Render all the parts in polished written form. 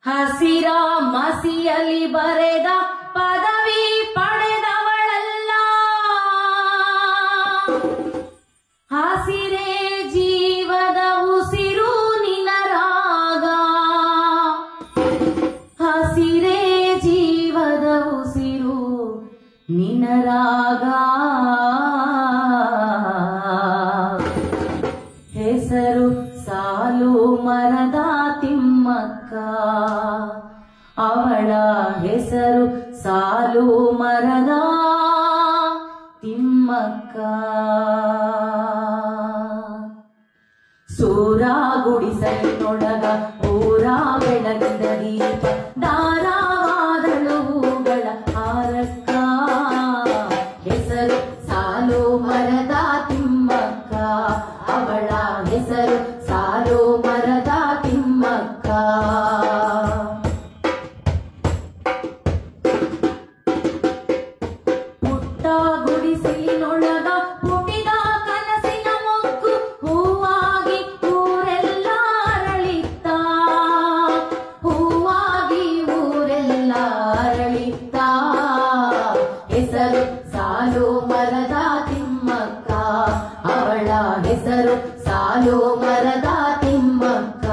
ಹಸಿರ ಮಸಿಯಲ್ಲಿ ಬರೆದ ಪದವಿ ಪಡೆದವಳಲ್ಲ, ಹಸಿರೇ ಜೀವದ ಉಸಿರು ನಿನರಾಗ, ಹಸಿರೇ ಜೀವದ ಉಸಿರು ನಿನರಾಗ. ಹೆಸರು ಸಾಲು ಮರದ ತಿಮ್ಮಕ್ಕ, ಅವಳ ಹೆಸರು ಸಾಲು ಮರದ ತಿಮ್ಮಕ್ಕ. ಸೂರ ಗುಡಿಸಲಿನೊಳಗ ಊರ ಬೆಳಗಿದ ದೀಪ, ದಾರವಾದಳು ಹೂಗಳ ಹಾರಕ್ಕ. ಹೆಸರು ಸಾಲು ಮರದ ತಿಮ್ಮಕ್ಕ, ಅವಳ ಹೆಸರು ಸಾಲು ಮರದ ತಿಮ್ಮಕ್ಕ. ಪುಟ್ಟ ಗುಡಿಸಲಿನೊಳಗ ಹುಟ್ಟಿದ ಕನಸಿನ ಮೊಗ್ಗು, ಹೂವಾಗಿ ಊರೆಲ್ಲ ಅರಳಿತ್ತ, ಹೂವಾಗಿ ಊರೆಲ್ಲ ಅರಳಿತ್ತ. ಹೆಸರು ಸಾಲು ಮರದ ತಿಮ್ಮಕ್ಕ, ಅವಳ ಹೆಸರು ಸಾಲು ಮರದ ತಿಮ್ಮಕ್ಕ.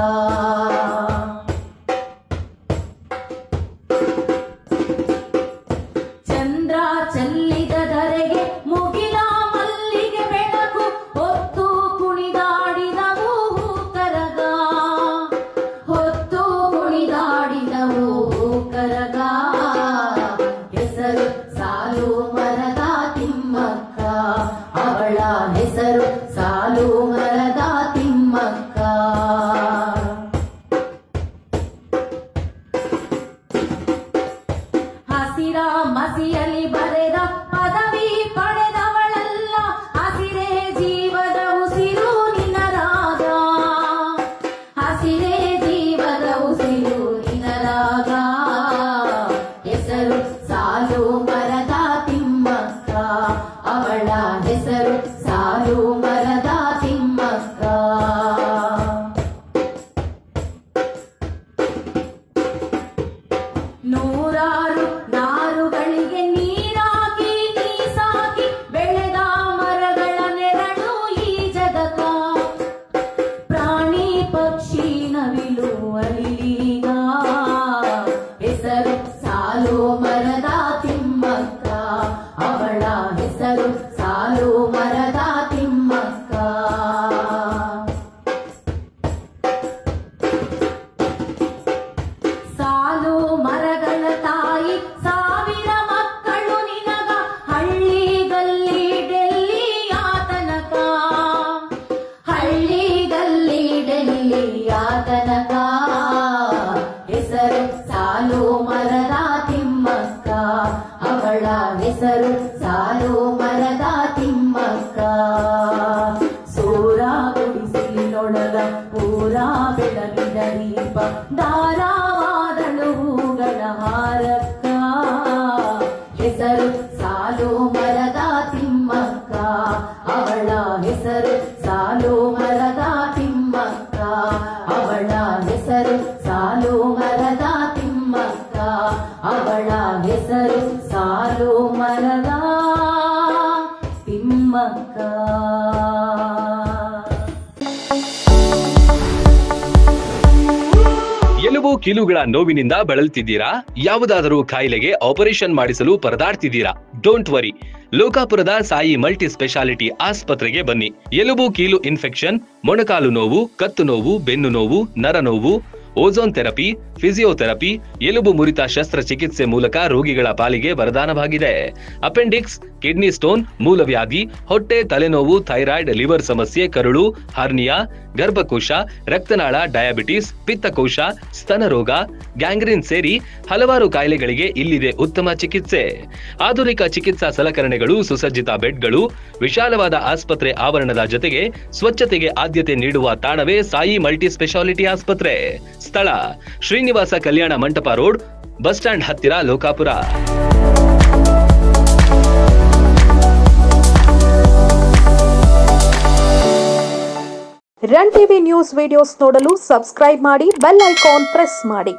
ಚಂದ್ರ ಚೆಲ್ಲಿದ ಧರೆಗೆ ಮುಗಿಲ ಮಲ್ಲಿಗೆ ಬೆಳಕು, ಹೊತ್ತು ಕುಣಿದಾಡಿದವು ಕರಗ, ಹೊತ್ತು ಕುಣಿದಾಡಿದವು ಕರಗ. ಹೆಸರು ಸಾಲು ಮರದ ತಿಮ್ಮಕ್ಕ, ಅವಳ ಹೆಸರು ಸಾಲು ಮರದ ತಿಮ್ಮಕ್ಕ. ಹಸಿರ ಮಸಿಯಲ್ಲಿ ಬರೆದ ಪದವಿ ಪಡೆದವಳಲ್ಲ, ಹಸಿರೇ ಜೀವದ ಉಸಿರು ನಿನರಾಗ, ಹಸಿರೇ ಜೀವದ ಉಸಿರು ನಿನರಾಗ. ಹೆಸರು ಸಾಲು ಮರದ ತಿಮ್ಮಕ್ಕ, ಅವಳ ಹೆಸರು ಸಾಲು ಮರದ ತಿಮ್ಮಕ್ಕ. ನೂರಾರು ನಾರುಗಳಿಗೆ ನೀರಾಕಿ ನೀ ಸಾಕಿ ಬೆಳೆದ ಮರಗಳ ನೆರಳು ಈ ಜಗತ್ತ, ಪ್ರಾಣಿ ಪಕ್ಷಿ ನವಿಲು ಅಳಿಲೀಗ. ಹೆಸರು ಸಾಲು ಮರದ ತಿಮ್ಮಕ್ಕ, ಅವಳ ಹೆಸರು ಸಾಲು ಮರದ ತಿಮ್ಮಕ್ಕ. ಸಾಲು ಮರಗಳ ತಾಯಿ ಸಾವಿರ ಮಕ್ಕಳು ನಿನಗ, ಹಳ್ಳಿ ಗಲ್ಲಿ ಡೆಲ್ಲಿ ಆತನಕ, ಹಳ್ಳಿ ಗಲ್ಲಿ ಡೆಲ್ಲಿ ಆತನಕ. ಹೆಸರು ಸಾಲು ಮರದ ತಿಮ್ಮಕ್ಕ, ಅವಳ ಹೆಸರು ಸಾಲು ಮರದ ತಿಮ್ಮಕ್ಕ. ಸೂರ ಗುಡಿಸಲಿನೊಳಗ ಪೂರ ಬೆಳಗಿದ ದೀಪ, ದಾರವಾದಳು ಹೂಗಳ ಹಾರಕ್ಕ. ಹೆಸರು ಸಾಲು ಮರದ ತಿಮ್ಮಕ್ಕ, ಅವಳ ಹೆಸರು ಸಾಲು ಮರದ ತಿಮ್ಮಕ್ಕ, ಅವಳ ಹೆಸರು ಸಾಲು ಮರದ ತಿಮ್ಮಕ್ಕ, ಅವಳ ಹೆಸರು ಸಾಲು ಮರದ ತಿಮ್ಮಕ್ಕ. ಎಲುಬು ಕೀಲುಗಳ ನೋವಿನಿಂದ ಬಳಲ್ತಿದ್ದೀರಾ? ಯಾವುದಾದರೂ ಕಾಯಿಲೆಗೆ ಆಪರೇಷನ್ ಮಾಡಿಸಲು ಪರದಾಡ್ತಿದ್ದೀರಾ? ಡೋಂಟ್ ವರಿ, ಲೋಕಾಪುರದ ಸಾಯಿ ಮಲ್ಟಿ ಸ್ಪೆಷಾಲಿಟಿ ಆಸ್ಪತ್ರೆಗೆ ಬನ್ನಿ. ಎಲುಬು ಕೀಲು ಇನ್ಫೆಕ್ಷನ್, ಮೊಣಕಾಲು ನೋವು, ಕತ್ತು ನೋವು, ಬೆನ್ನು ನೋವು, ನರ ನೋವು, ಓಝೋನ್ ಥೆರಪಿ, ಫಿಸಿಯೋಥೆರಪಿ, ಎಲುಬು ಮುರಿತ ಶಸ್ತ್ರಚಿಕಿತ್ಸೆ ಮೂಲಕ ರೋಗಿಗಳ ಪಾಲಿಗೆ ವರದಾನವಾಗಿದೆ. ಅಪೆಂಡಿಕ್ಸ್, ಕಿಡ್ನಿ ಸ್ಟೋನ್, ಮೂಲವ್ಯಾಧಿ, ಹೊಟ್ಟೆ, ತಲೆನೋವು, ಥೈರಾಯ್ಡ್, ಲಿವರ್ ಸಮಸ್ಯೆ, ಕರುಳು, ಹರ್ನಿಯಾ, ಗರ್ಭಕೋಶ, ರಕ್ತನಾಳ, ಡಯಾಬಿಟಿಸ್, ಪಿತ್ತಕೋಶ, ಸ್ತನ ರೋಗ, ಗ್ಯಾಂಗ್ರೀನ್ ಸೇರಿ ಹಲವಾರು ಕಾಯಿಲೆಗಳಿಗೆ ಇಲ್ಲಿದೆ ಉತ್ತಮ ಚಿಕಿತ್ಸೆ. ಆಧುನಿಕ ಚಿಕಿತ್ಸಾ ಸಲಕರಣೆಗಳು, ಸುಸಜ್ಜಿತ ಬೆಡ್ಗಳು, ವಿಶಾಲವಾದ ಆಸ್ಪತ್ರೆ ಆವರಣದ ಜೊತೆಗೆ ಸ್ವಚ್ಛತೆಗೆ ಆದ್ಯತೆ ನೀಡುವ ತಾಣವೇ ಸಾಯಿ ಮಲ್ಟಿ ಸ್ಪೆಷಾಲಿಟಿ ಆಸ್ಪತ್ರೆ. ಸ್ಥಳ Srinivasa Kalyana Mantapa road, bus stand ಹತ್ತಿರ, Lokapur. Run TV news videos ನೋಡಲು ಸಬ್ಸ್ಕ್ರೈಬ್ ಮಾಡಿ, ಬೆಲ್ ಐಕಾನ್ ಪ್ರೆಸ್ ಮಾಡಿ.